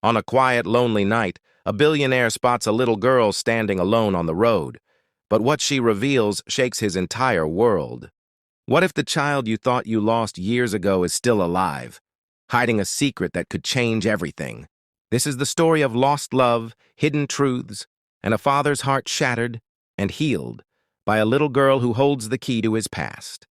On a quiet, lonely night, a billionaire spots a little girl standing alone on the road. But what she reveals shakes his entire world. What if the child you thought you lost years ago is still alive, hiding a secret that could change everything? This is the story of lost love, hidden truths, and a father's heart shattered and healed by a little girl who holds the key to his past.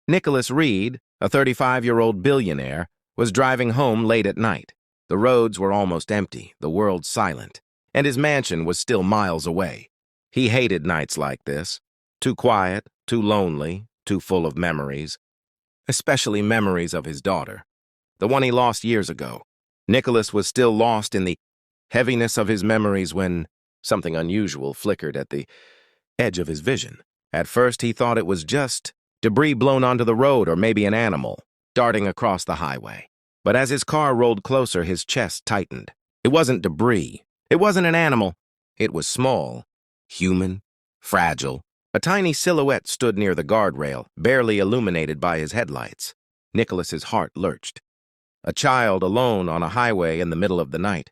Nicholas Reed, a 35-year-old billionaire, was driving home late at night. The roads were almost empty, the world silent, and his mansion was still miles away. He hated nights like this. Too quiet, too lonely, too full of memories. Especially memories of his daughter, the one he lost years ago. Nicholas was still lost in the heaviness of his memories when something unusual flickered at the edge of his vision. At first, he thought it was just debris blown onto the road or maybe an animal darting across the highway. But as his car rolled closer, his chest tightened. It wasn't debris. It wasn't an animal. It was small, human, fragile. A tiny silhouette stood near the guardrail, barely illuminated by his headlights. Nicholas's heart lurched. A child alone on a highway in the middle of the night.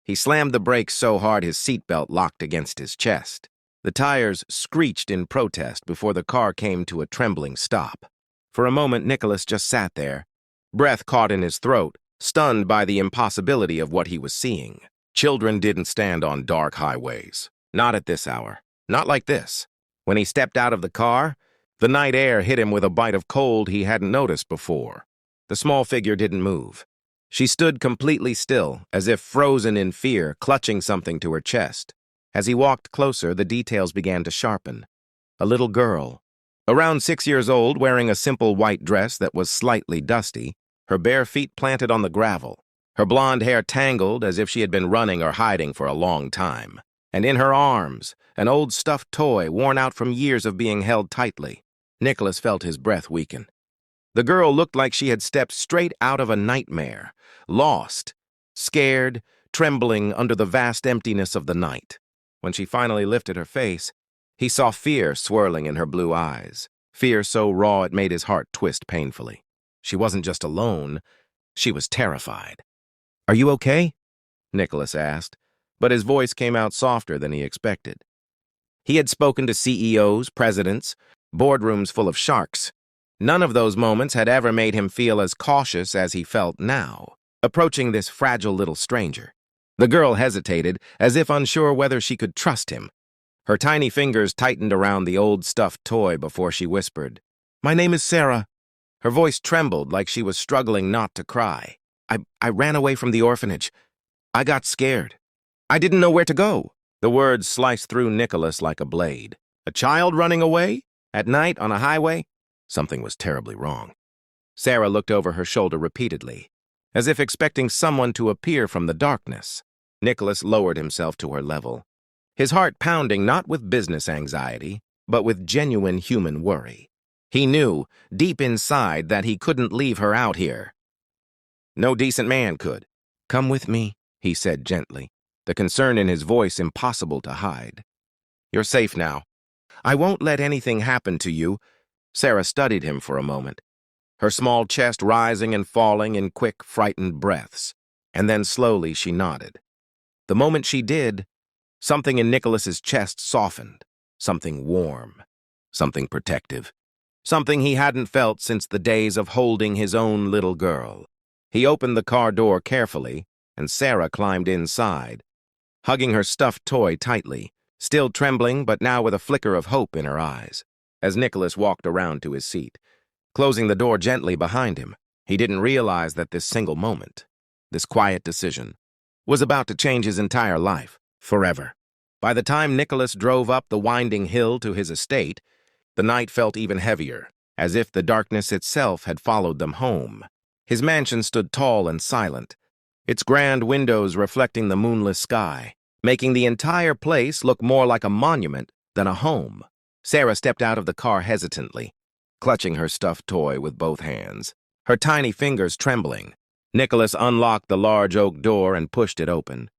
He slammed the brakes so hard his seatbelt locked against his chest. The tires screeched in protest before the car came to a trembling stop. For a moment, Nicholas just sat there, breath caught in his throat, stunned by the impossibility of what he was seeing. Children didn't stand on dark highways. Not at this hour. Not like this. When he stepped out of the car, the night air hit him with a bite of cold he hadn't noticed before. The small figure didn't move. She stood completely still, as if frozen in fear, clutching something to her chest. As he walked closer, the details began to sharpen. A little girl, around 6 years old, wearing a simple white dress that was slightly dusty, her bare feet planted on the gravel, her blonde hair tangled as if she had been running or hiding for a long time. And in her arms, an old stuffed toy worn out from years of being held tightly. Nicholas felt his breath weaken. The girl looked like she had stepped straight out of a nightmare, lost, scared, trembling under the vast emptiness of the night. When she finally lifted her face, he saw fear swirling in her blue eyes, fear so raw it made his heart twist painfully. She wasn't just alone, she was terrified. "Are you okay?" Nicholas asked, but his voice came out softer than he expected. He had spoken to CEOs, presidents, boardrooms full of sharks. None of those moments had ever made him feel as cautious as he felt now, approaching this fragile little stranger. The girl hesitated, as if unsure whether she could trust him. Her tiny fingers tightened around the old stuffed toy before she whispered, "My name is Sarah." Her voice trembled like she was struggling not to cry. I ran away from the orphanage. I got scared. I didn't know where to go." The words sliced through Nicholas like a blade. A child running away? At night on a highway? Something was terribly wrong. Sarah looked over her shoulder repeatedly, as if expecting someone to appear from the darkness. Nicholas lowered himself to her level, his heart pounding not with business anxiety, but with genuine human worry. He knew, deep inside, that he couldn't leave her out here. No decent man could. "Come with me," he said gently, the concern in his voice impossible to hide. "You're safe now. I won't let anything happen to you." Sarah studied him for a moment, her small chest rising and falling in quick, frightened breaths, and then slowly she nodded. The moment she did, something in Nicholas's chest softened, something warm, something protective, something he hadn't felt since the days of holding his own little girl. He opened the car door carefully, and Sarah climbed inside, hugging her stuffed toy tightly, still trembling but now with a flicker of hope in her eyes. As Nicholas walked around to his seat, closing the door gently behind him, he didn't realize that this single moment, this quiet decision, was about to change his entire life, forever. By the time Nicholas drove up the winding hill to his estate, the night felt even heavier, as if the darkness itself had followed them home. His mansion stood tall and silent, its grand windows reflecting the moonless sky, making the entire place look more like a monument than a home. Sarah stepped out of the car hesitantly, clutching her stuffed toy with both hands, her tiny fingers trembling. Nicholas unlocked the large oak door and pushed it open,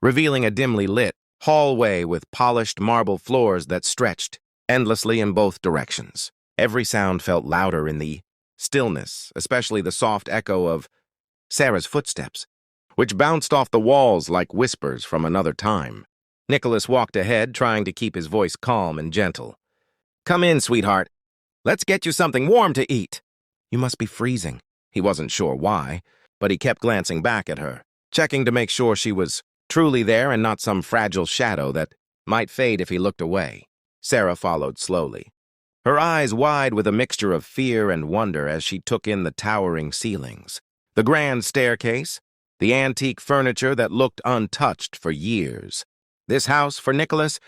revealing a dimly lit hallway with polished marble floors that stretched endlessly in both directions. Every sound felt louder in the stillness, especially the soft echo of Sarah's footsteps, which bounced off the walls like whispers from another time. Nicholas walked ahead, trying to keep his voice calm and gentle. "Come in, sweetheart. Let's get you something warm to eat." "You must be freezing." He wasn't sure why, but he kept glancing back at her, checking to make sure she was truly there and not some fragile shadow that might fade if he looked away. Sarah followed slowly, her eyes wide with a mixture of fear and wonder as she took in the towering ceilings, the grand staircase, the antique furniture that looked untouched for years. This house, for Nicholas,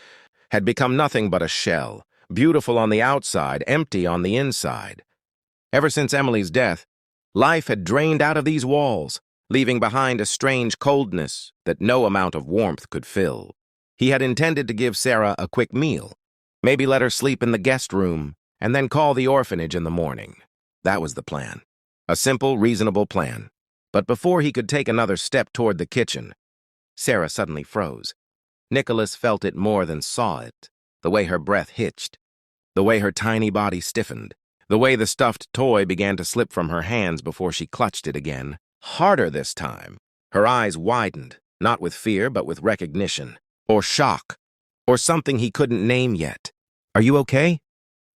had become nothing but a shell, beautiful on the outside, empty on the inside. Ever since Emily's death, life had drained out of these walls, leaving behind a strange coldness that no amount of warmth could fill. He had intended to give Sarah a quick meal, maybe let her sleep in the guest room, and then call the orphanage in the morning. That was the plan. A simple, reasonable plan. But before he could take another step toward the kitchen, Sarah suddenly froze. Nicholas felt it more than saw it, the way her breath hitched, the way her tiny body stiffened, the way the stuffed toy began to slip from her hands before she clutched it again. Harder this time. Her eyes widened, not with fear but with recognition, or shock, or something he couldn't name yet. "Are you okay?"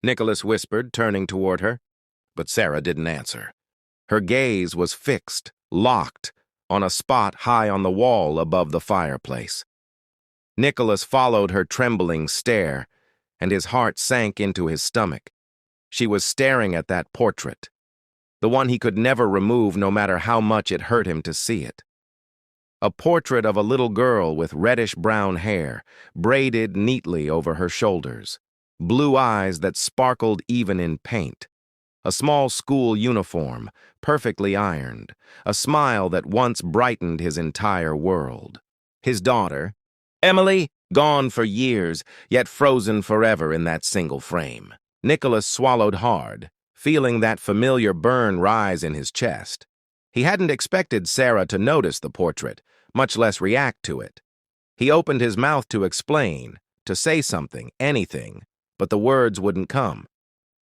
Nicholas whispered, turning toward her, but Sarah didn't answer. Her gaze was fixed, locked, on a spot high on the wall above the fireplace. Nicholas followed her trembling stare, and his heart sank into his stomach. She was staring at that portrait, the one he could never remove no matter how much it hurt him to see it. A portrait of a little girl with reddish-brown hair, braided neatly over her shoulders, blue eyes that sparkled even in paint, a small school uniform, perfectly ironed, a smile that once brightened his entire world. His daughter, Emily, gone for years, yet frozen forever in that single frame. Nicholas swallowed hard, feeling that familiar burn rise in his chest. He hadn't expected Sarah to notice the portrait, much less react to it. He opened his mouth to explain, to say something, anything, but the words wouldn't come.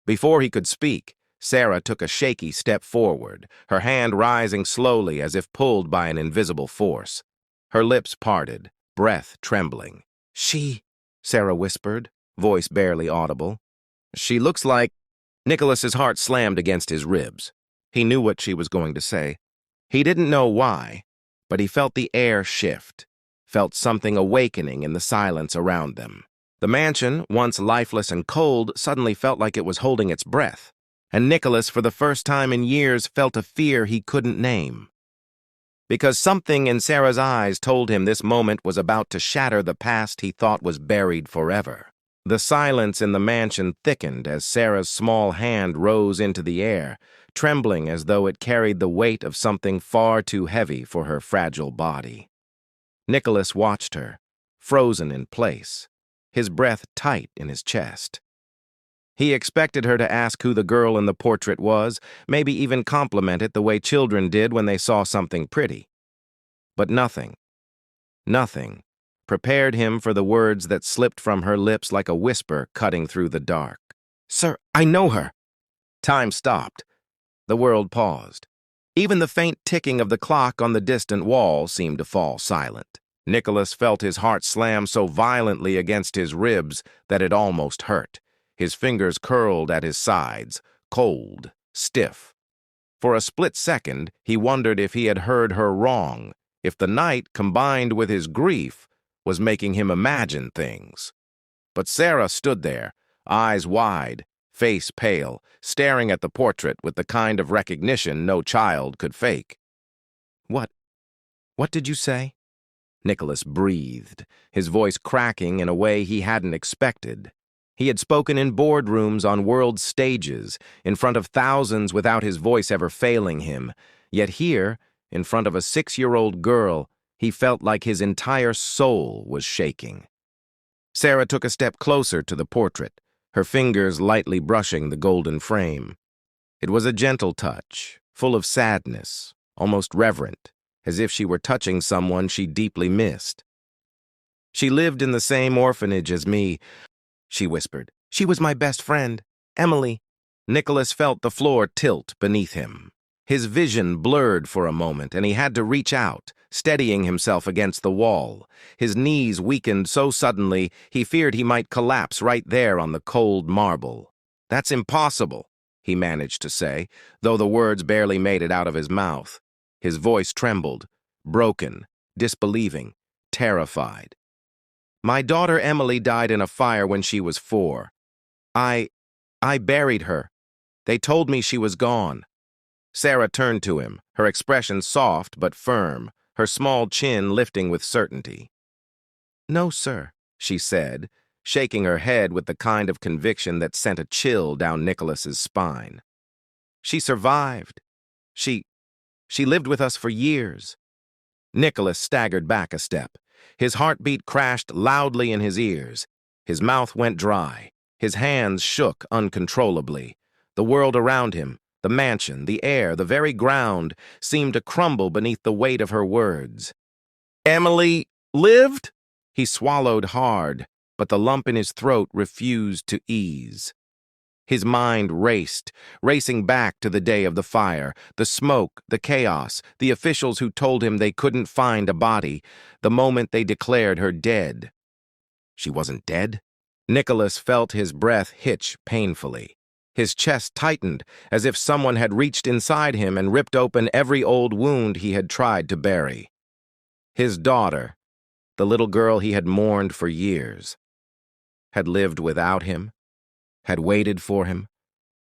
Before he could speak, Sarah took a shaky step forward, her hand rising slowly as if pulled by an invisible force. Her lips parted, breath trembling. "She," Sarah whispered, voice barely audible. "She looks like—" Nicholas's heart slammed against his ribs. He knew what she was going to say. He didn't know why, but he felt the air shift, felt something awakening in the silence around them. The mansion, once lifeless and cold, suddenly felt like it was holding its breath, and Nicholas, for the first time in years, felt a fear he couldn't name. Because something in Sarah's eyes told him this moment was about to shatter the past he thought was buried forever. The silence in the mansion thickened as Sarah's small hand rose into the air, trembling as though it carried the weight of something far too heavy for her fragile body. Nicholas watched her, frozen in place, his breath tight in his chest. He expected her to ask who the girl in the portrait was, maybe even compliment it the way children did when they saw something pretty. But nothing prepared him for the words that slipped from her lips like a whisper cutting through the dark. "Sir, I know her." Time stopped. The world paused. Even the faint ticking of the clock on the distant wall seemed to fall silent. Nicholas felt his heart slam so violently against his ribs that it almost hurt. His fingers curled at his sides, cold, stiff. For a split second, he wondered if he had heard her wrong, if the night, combined with his grief, was making him imagine things. But Sarah stood there, eyes wide, face pale, staring at the portrait with the kind of recognition no child could fake. What did you say?" Nicholas breathed, his voice cracking in a way he hadn't expected. He had spoken in boardrooms on world stages, in front of thousands without his voice ever failing him, yet here, in front of a 6-year-old girl, he felt like his entire soul was shaking. Sarah took a step closer to the portrait, her fingers lightly brushing the golden frame. It was a gentle touch, full of sadness, almost reverent, as if she were touching someone she deeply missed. "She lived in the same orphanage as me," she whispered. "She was my best friend, Emily." Nicholas felt the floor tilt beneath him. His vision blurred for a moment, and he had to reach out, steadying himself against the wall. His knees weakened so suddenly he feared he might collapse right there on the cold marble. "That's impossible," he managed to say, though the words barely made it out of his mouth. His voice trembled, broken, disbelieving, terrified. "My daughter Emily died in a fire when she was 4. I buried her. They told me she was gone." Sarah turned to him, her expression soft but firm, her small chin lifting with certainty. "No, sir," she said, shaking her head with the kind of conviction that sent a chill down Nicholas's spine. "She survived. She lived with us for years." Nicholas staggered back a step. His heartbeat crashed loudly in his ears. His mouth went dry. His hands shook uncontrollably. The world around him, the mansion, the air, the very ground, seemed to crumble beneath the weight of her words. "Emily lived?" He swallowed hard, but the lump in his throat refused to ease. His mind raced, racing back to the day of the fire, the smoke, the chaos, the officials who told him they couldn't find a body, the moment they declared her dead. She wasn't dead? Nicholas felt his breath hitch painfully. His chest tightened, as if someone had reached inside him and ripped open every old wound he had tried to bury. His daughter, the little girl he had mourned for years, had lived without him, had waited for him,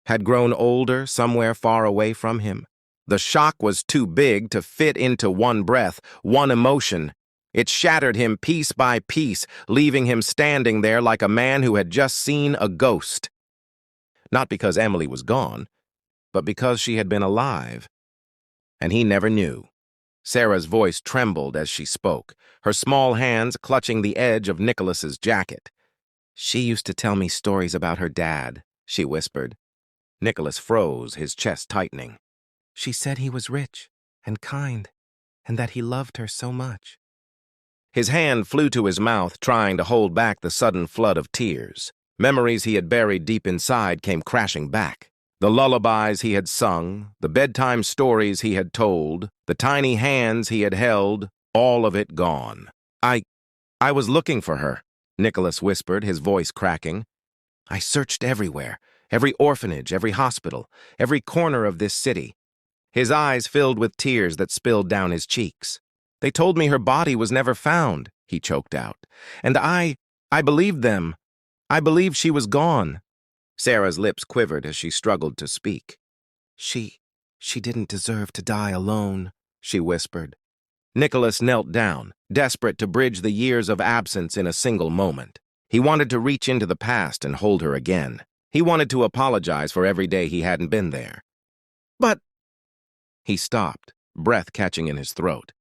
had grown older somewhere far away from him. The shock was too big to fit into one breath, one emotion. It shattered him piece by piece, leaving him standing there like a man who had just seen a ghost. Not because Emily was gone, but because she had been alive. And he never knew. Sarah's voice trembled as she spoke, her small hands clutching the edge of Nicholas's jacket. "She used to tell me stories about her dad," she whispered. Nicholas froze, his chest tightening. "She said he was rich and kind, and that he loved her so much." His hand flew to his mouth, trying to hold back the sudden flood of tears. Memories he had buried deep inside came crashing back. The lullabies he had sung, the bedtime stories he had told, the tiny hands he had held, all of it gone. I was looking for her," Nicholas whispered, his voice cracking. "I searched everywhere, every orphanage, every hospital, every corner of this city." His eyes filled with tears that spilled down his cheeks. "They told me her body was never found," he choked out. "And I believed them. I believed she was gone." Sarah's lips quivered as she struggled to speak. She didn't deserve to die alone," she whispered. Nicholas knelt down, desperate to bridge the years of absence in a single moment. He wanted to reach into the past and hold her again. He wanted to apologize for every day he hadn't been there. "But—" He stopped, breath catching in his throat.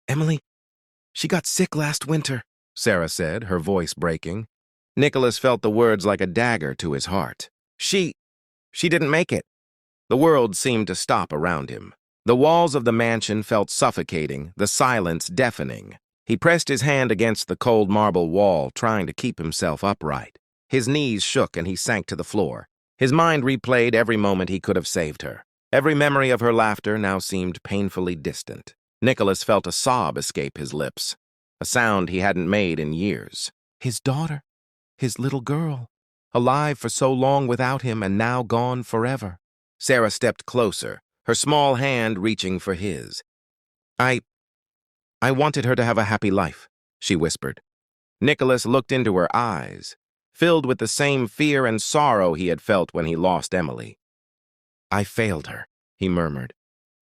"Emily, she got sick last winter," Sarah said, her voice breaking. Nicholas felt the words like a dagger to his heart. She didn't make it." The world seemed to stop around him. The walls of the mansion felt suffocating, the silence deafening. He pressed his hand against the cold marble wall, trying to keep himself upright. His knees shook and he sank to the floor. His mind replayed every moment he could have saved her. Every memory of her laughter now seemed painfully distant. Nicholas felt a sob escape his lips, a sound he hadn't made in years. His daughter, his little girl, alive for so long without him and now gone forever. Sarah stepped closer, her small hand reaching for his. I wanted her to have a happy life," she whispered. Nicholas looked into her eyes, filled with the same fear and sorrow he had felt when he lost Emily. "I failed her," he murmured.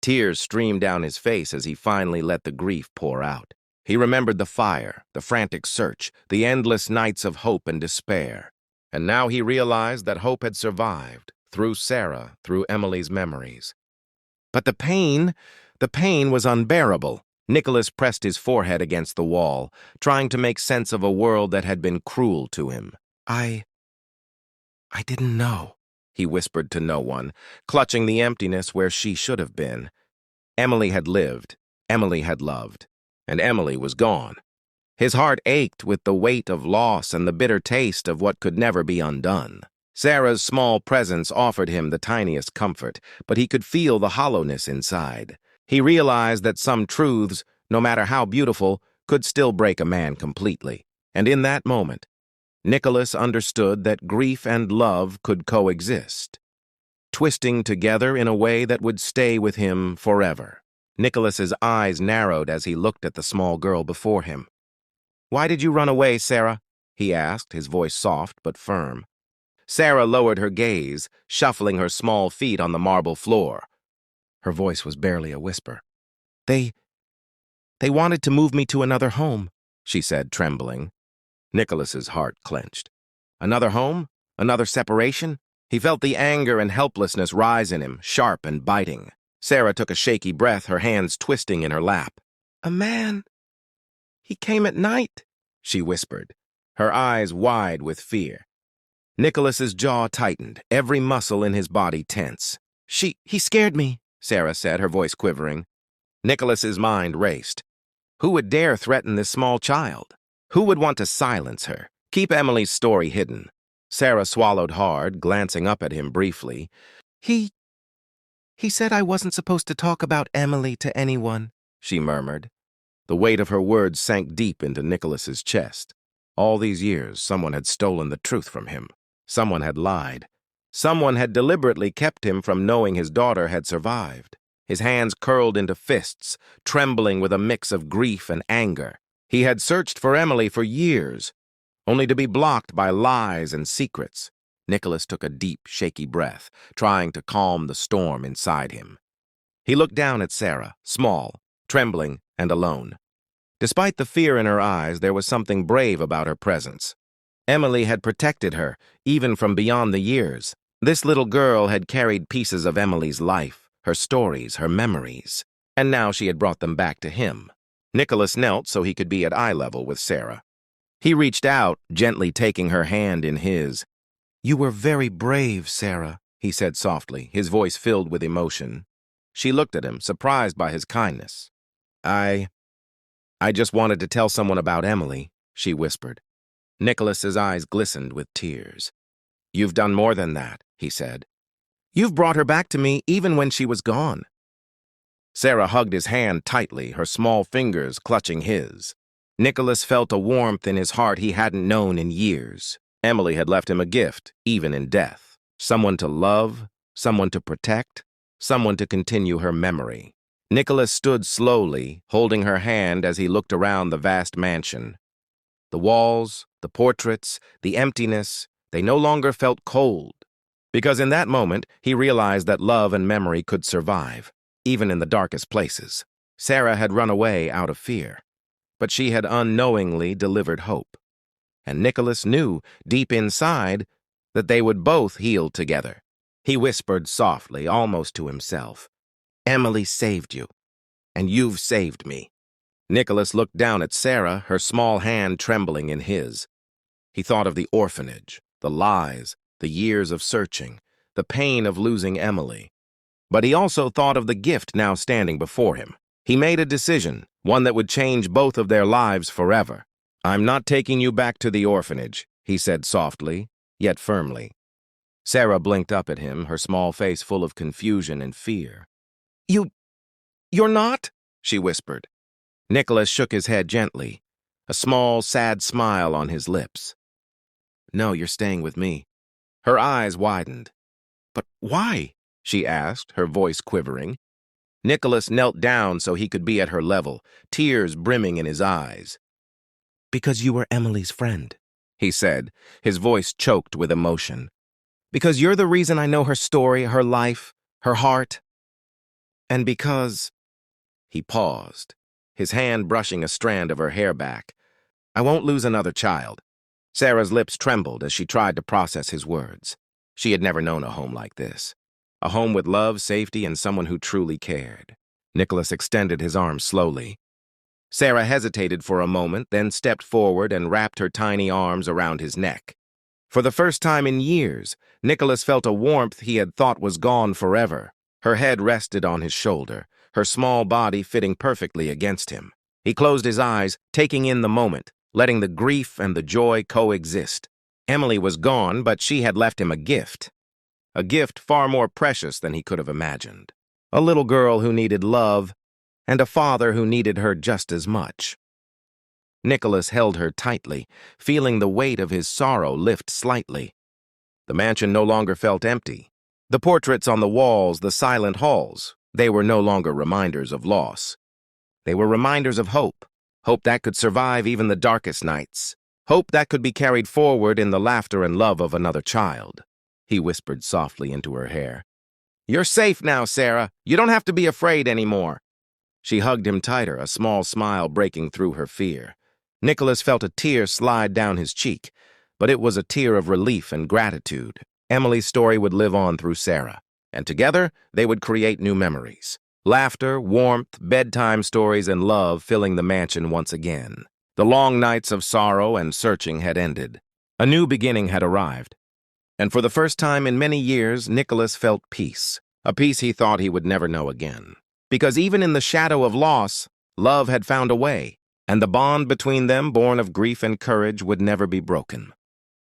Tears streamed down his face as he finally let the grief pour out. He remembered the fire, the frantic search, the endless nights of hope and despair. And now he realized that hope had survived, through Sarah, through Emily's memories. But the pain was unbearable. Nicholas pressed his forehead against the wall, trying to make sense of a world that had been cruel to him. I didn't know," he whispered to no one, clutching the emptiness where she should have been. Emily had lived, Emily had loved, and Emily was gone. His heart ached with the weight of loss and the bitter taste of what could never be undone. Sarah's small presence offered him the tiniest comfort, but he could feel the hollowness inside. He realized that some truths no matter how beautiful, could still break a man completely. And in that moment, Nicholas understood that grief and love could coexist, twisting together in a way that would stay with him forever. Nicholas's eyes narrowed as he looked at the small girl before him. "Why did you run away, Sarah?" he asked, his voice soft but firm. Sarah lowered her gaze, shuffling her small feet on the marble floor. Her voice was barely a whisper. They wanted to move me to another home," she said, trembling. Nicholas's heart clenched. Another home? Another separation? He felt the anger and helplessness rise in him, sharp and biting. Sarah took a shaky breath, her hands twisting in her lap. "A man. He came at night," she whispered, her eyes wide with fear. Nicholas's jaw tightened, every muscle in his body tense. He scared me," Sarah said, her voice quivering. Nicholas's mind raced. Who would dare threaten this small child? Who would want to silence her, keep Emily's story hidden? Sarah swallowed hard, glancing up at him briefly. He said I wasn't supposed to talk about Emily to anyone," she murmured. The weight of her words sank deep into Nicholas's chest. All these years, someone had stolen the truth from him. Someone had lied. Someone had deliberately kept him from knowing his daughter had survived. His hands curled into fists, trembling with a mix of grief and anger. He had searched for Emily for years, only to be blocked by lies and secrets. Nicholas took a deep, shaky breath, trying to calm the storm inside him. He looked down at Sarah, small, trembling, and alone. Despite the fear in her eyes, there was something brave about her presence. Emily had protected her, even from beyond the years. This little girl had carried pieces of Emily's life, her stories, her memories, and now she had brought them back to him. Nicholas knelt so he could be at eye level with Sarah. He reached out, gently taking her hand in his. "You were very brave, Sarah," he said softly, his voice filled with emotion. She looked at him, surprised by his kindness. I just wanted to tell someone about Emily," she whispered. Nicholas's eyes glistened with tears. "You've done more than that," he said. "You've brought her back to me even when she was gone." Sarah hugged his hand tightly, her small fingers clutching his. Nicholas felt a warmth in his heart he hadn't known in years. Emily had left him a gift, even in death. Someone to love, someone to protect, someone to continue her memory. Nicholas stood slowly, holding her hand as he looked around the vast mansion. The walls, the portraits, the emptiness, they no longer felt cold. Because in that moment, he realized that love and memory could survive, even in the darkest places. Sarah had run away out of fear, but she had unknowingly delivered hope. And Nicholas knew, deep inside, that they would both heal together. He whispered softly, almost to himself, "Emily saved you, and you've saved me." Nicholas looked down at Sarah, her small hand trembling in his. He thought of the orphanage, the lies, the years of searching, the pain of losing Emily. But he also thought of the gift now standing before him. He made a decision, one that would change both of their lives forever. "I'm not taking you back to the orphanage," he said softly, yet firmly. Sarah blinked up at him, her small face full of confusion and fear. You're not?" she whispered. Nicholas shook his head gently, a small, sad smile on his lips. "No, you're staying with me." Her eyes widened. "But why?" she asked, her voice quivering. Nicholas knelt down so he could be at her level, tears brimming in his eyes. "Because you were Emily's friend," he said, his voice choked with emotion. "Because you're the reason I know her story, her life, her heart. And because—" He paused, his hand brushing a strand of her hair back. "I won't lose another child." Sarah's lips trembled as she tried to process his words. She had never known a home like this. A home with love, safety, and someone who truly cared. Nicholas extended his arms slowly. Sarah hesitated for a moment, then stepped forward and wrapped her tiny arms around his neck. For the first time in years, Nicholas felt a warmth he had thought was gone forever. Her head rested on his shoulder, her small body fitting perfectly against him. He closed his eyes, taking in the moment, letting the grief and the joy coexist. Emily was gone, but she had left him a gift far more precious than he could have imagined. A little girl who needed love and a father who needed her just as much. Nicholas held her tightly, feeling the weight of his sorrow lift slightly. The mansion no longer felt empty. The portraits on the walls, the silent halls, they were no longer reminders of loss. They were reminders of hope, hope that could survive even the darkest nights, hope that could be carried forward in the laughter and love of another child. He whispered softly into her hair. "You're safe now, Sarah. You don't have to be afraid anymore." She hugged him tighter, a small smile breaking through her fear. Nicholas felt a tear slide down his cheek, but it was a tear of relief and gratitude. Emily's story would live on through Sarah, and together they would create new memories. Laughter, warmth, bedtime stories, and love filling the mansion once again. The long nights of sorrow and searching had ended. A new beginning had arrived. And for the first time in many years, Nicholas felt peace, a peace he thought he would never know again. Because even in the shadow of loss, love had found a way, and the bond between them, born of grief and courage, would never be broken.